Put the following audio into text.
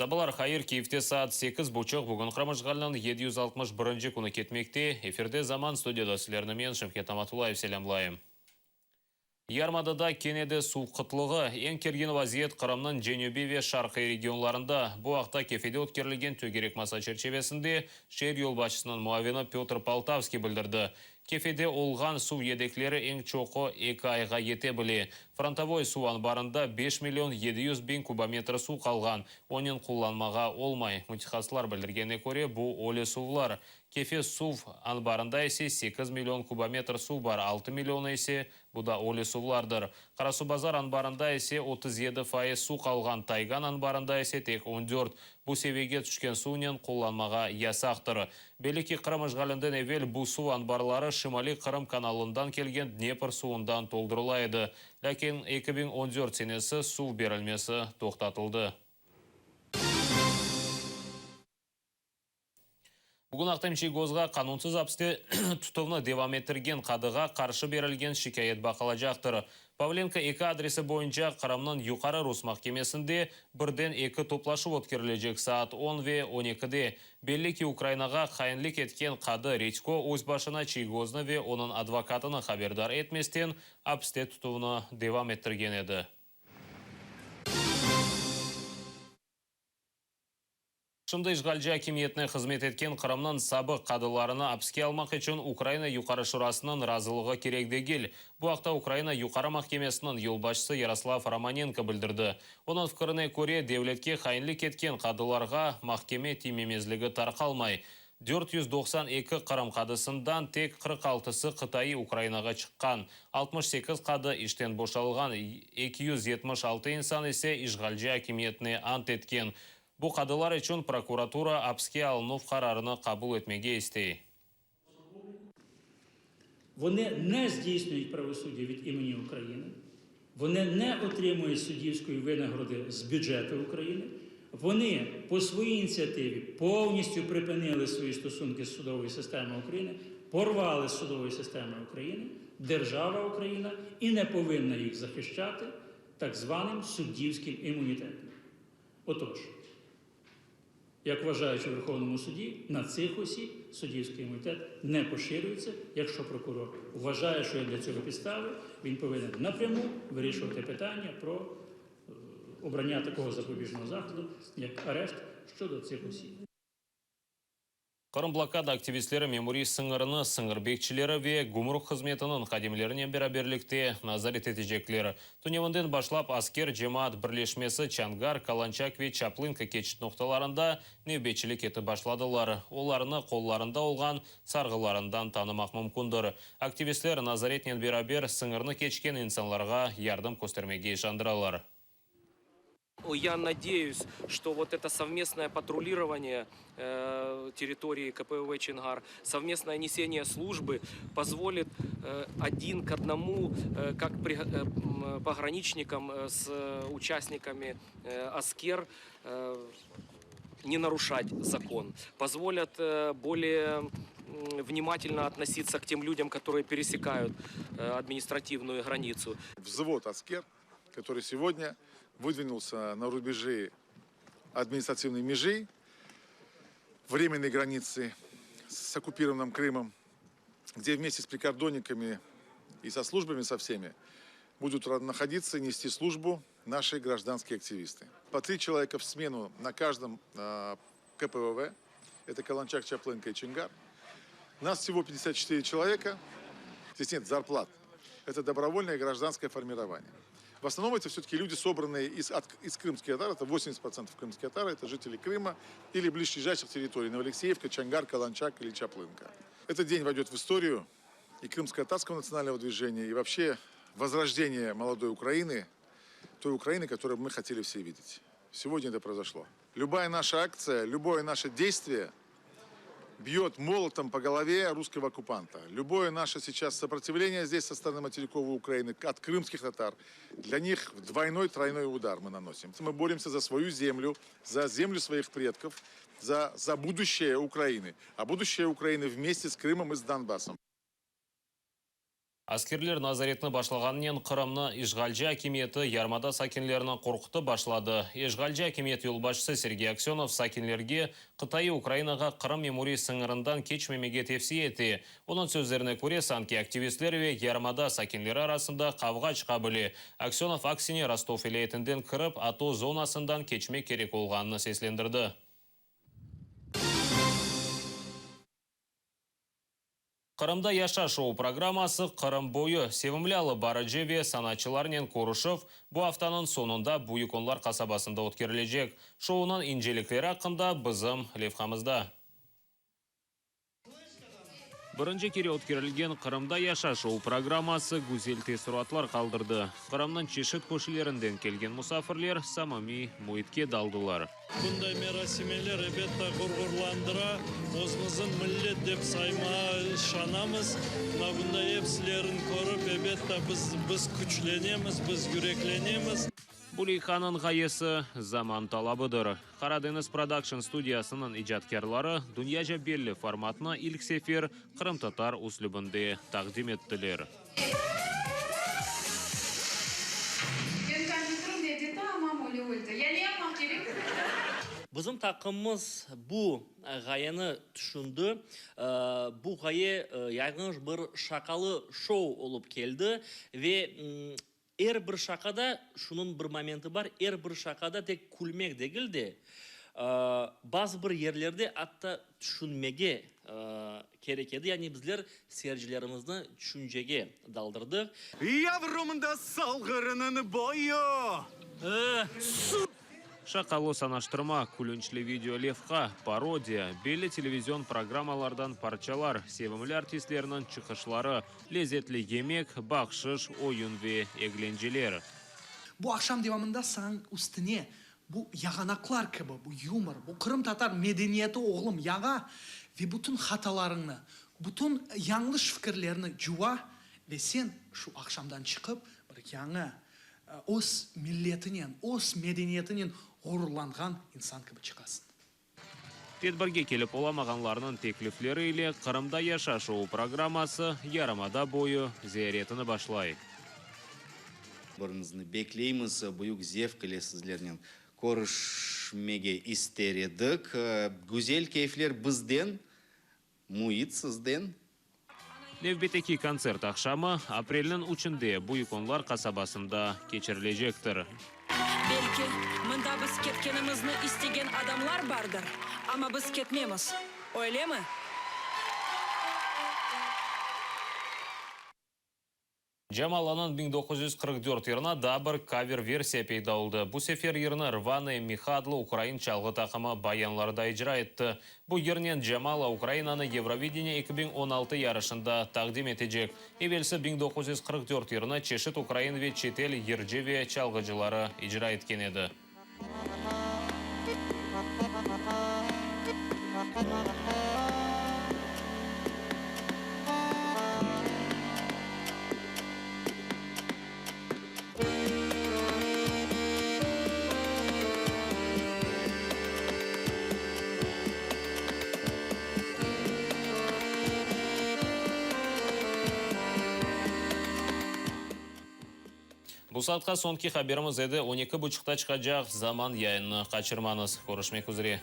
Сабалар хайыр Киевте саат 8 бучок бүгін құрамышғалынан 761 күні кетмекте. Эфирде заман студияда сілерні мен Шымкент Аматулаев селямлайым. Ярмадада кенеде су қытлығы ең керген вазиет Қырамның Женеби ве Шарқы регионларында. Бұл ақта кефеде өткерілген төгерек маса черчевесінде шер ел башысының муавені Петр Полтавский білдірді. Кефеде олған су едеклері ең чоқы 2 айға ете біле. Фронтовой су анбарында 5 миллион 700 бин кубометр су қалған. Оның құланмаға олмай. Мутихаслар білдіргене көре бұл оле сувлар. Кефе су анбарында есе 8 миллион кубометр су бар, 6 миллион есе бұда оле сувлардыр. Қарасу базар анбарында есе 37% су қалған. Тайган анбарында есе тек 14. Бұл севеге түшкен суынен құланмаға ясақтыр. Белеки Қырамышғалындың әвел бұл су анбарлары Шымали Қырым каналындан келген Днепр суындан толдырылайды. Ләкин 2014 сенесі су берілмесі тоқтатылды. Бүгін ақтамши гозға қанунсыз апсты тұтывны девам еттірген қадыға қаршы берілген шикайет бақылажақтыр. Павленко 2 адресі бойынша Қырамның юқары Рус махкемесінде бірден 2 топлашы өткерілежек саат 10 ве 12-де. Белли ки Украинаға қайынлік еткен қады Редько өз башына Чигозны ве оның адвокатыны хабердар етместен апсты тұтывны девам еттірген еді. Шымды işgalci hakimiyetіне қызмет еткен Қырамның сабық қадыларына апске алмақ үшін Украина юқары шурасының разылығы керек дегел. Бұл ақта Украина юқары махкемесінің елбашысы Ярослав Романенко білдірді. Оның фкіріне көре девлетке қайынлік еткен қадыларға махкеме тимемезлігі тарқалмай. 492 Қырым қадысындан тек 46-сы Қытайы Украинаға шыққан. 68 қады іштен бошалған, 276 инсан есе işgalci hakimiyetіне ант еткен. Бұл қадылар үшін прокуратура апске алыну қарарыны қабыл етмеге істей. Вони не здійснюють правосуддя від імені України, вони не отримують суддівської винагороди з бюджету України, вони по своїй ініціативі повністю припинили свої стосунки з судовою системою України, порвали з судовою системою України, держава Україна і не повинна їх захищати так званим суддівським імунітетом. Отож, як вважають у Верховному суді, на цих осіб суддівський імунітет не поширюється. Якщо прокурор вважає, що є для цього підстави, він повинен напряму вирішувати питання про обрання такого запобіжного заходу, як арешт щодо цих осіб. Қырым блокада активистлері меморий сыңырыны сыңыр бекчілері ве гумрук қызметінің қадемлерінен бераберлікте назарет етежеклері. Түневінден башлап аскер жемаат бірлешмесі Чангар, Каланчак ве Чаплынка кечіт ноқталарында невбетчілік еті башладылар. Оларыны қолларында олған сарғыларындан танымақ мүмкіндір. Активистлер назаретнен берабер сыңырыны кечкен инсанларға ярдым көстермеге жандыралар. Я надеюсь, что вот это совместное патрулирование территории КПВВ Чингар, совместное несение службы позволит один к одному, как пограничникам с участниками АСКЕР, не нарушать закон, позволят более внимательно относиться к тем людям, которые пересекают административную границу. Взвод АСКЕР, который сегодня выдвинулся на рубежи административной межи, временной границы с оккупированным Крымом, где вместе с прикордонниками и со службами, со всеми, будут находиться и нести службу наши гражданские активисты. По 3 человека в смену на каждом КПВВ, это Каланчак, Чаплынка и Чингар. Нас всего 54 человека, здесь нет зарплат, это добровольное гражданское формирование. В основном это все-таки люди, собранные из крымских татар, это 80% крымских татар, это жители Крыма или ближайших территорий, Новоалексеевка, Чангар, Каланчак или Чаплынка. Этот день войдет в историю и крымско-татарского национального движения, и вообще возрождение молодой Украины, той Украины, которую мы хотели все видеть. Сегодня это произошло. Любая наша акция, любое наше действие бьет молотом по голове русского оккупанта. Любое наше сейчас сопротивление здесь со стороны материковой Украины от крымских татар, для них двойной, тройной удар мы наносим. Мы боремся за свою землю, за землю своих предков, за будущее Украины. А будущее Украины вместе с Крымом и с Донбассом. Аскерлер Назаретні башлағаннен Қырымны Ишғалжы акиметі ярмада сакинлерінің қорқыты башлады. Ишғалжы акимет юлбашысы Сергей Аксенов сакинлерге Қытайы Украинаға Қырым меморий сыңырындан кечмемеге тепсі еті. Оның сөздеріне көре санки активистлер ве ярмада сакинлері арасында қавға чыға біле. Аксенов аксине Ростов елетінден кіріп, ато зонасындан кечме керек олғанын сеслендірді. Қырымда яша шоу программасы Қырым бойы севімлялы бары жеве санатчыларнен Корышев бұ афтанын сонында Буйконлар қасабасында өткерілежек. Шоуның инжеліктері ақында бізім левхамызда. Бірінші кере өткерілген Қырымда яша шоу программасы гүзел тесуратлар қалдырды. Қырымның чешет көшілерінден келген мұсафірлер самами мұйтке далдылар. Bunday merasimeler elbette gurgurlandıra, özümüzün millet dep sayma şanamız. Bunday hepsilerin korup elbette biz güçlenemiz, biz yüreklenemiz. Булейханын ғайысы заман талабыдыр. Қараденіз продакшн студиясының ижаткерлары дүнияжа белі форматына ilk сефер Қырым татар услубынды тақдим еттілер. Bizim takımımız bu gayeni düşündü. Bu gaye yaygınç bir şakalı şov olup geldi ve her bir şakada şunun bir momenti var. Her bir şakada tek kulmek değildi. Bazı bir yerlerde hatta düşünmege gerekedi. Yani bizler seyircilerimizni düşüncege daldırdık. Yavrumda salgırının boyu. Шақалы санаштырма, күлінчлі видео левқа, пародия, белі телевизион программалардан парчалар, севімлі артистлерінің чықышлары, лезетлі емек, бақшыш, ойын ве eglencelер. Bu akşam devamında sen üstüne bu yaganaklar gibi, bu юмор, bu Kırım Tatar medeniyeti oğlum yaga ve bütün hatalarını, bütün yanlış fikirlerini juva ve sen şu akşamdan çıkıp bir yanı öz milletinin, öz medeniyetinin gururlangan insan gibi çıkasın. Тедбірге келіп оламағанларының теклифлері ile Қырымда яша шоу программасы ярымада бойы зияретіні башлай. Біріңізді беклейміз, бұйық зев келесізлерінен көрішмеге истередік. Güzel keyifler бізден, мұйыт сізден. Невбетеки концерт ақшамы апрелінің үшінде Буйконлар қасабасында кечірілежектір. Belki mında biz ketkenimizni istеген adamlar bardır. Ama biz ketmemiz. Öyle mi? Джамаланын 1944 ерна да бір кавер-версия пейда oldu. Bu sefer ерні Рваны Михадлы Украин чалғы тақымы баянларда ижра етті. Bu ернен Джамала Украинаны Евровидение 2016 ярышында тақдим етежек. Евелсі 1944 ерні чешет Украин ве четел ержеве чалғыжылары ижра еткен еді. Бұл саатқа сонки хаберіміз еді 12 бұчықта чықажақ заман яйыны қачырманыз. Көрішмек үзіре.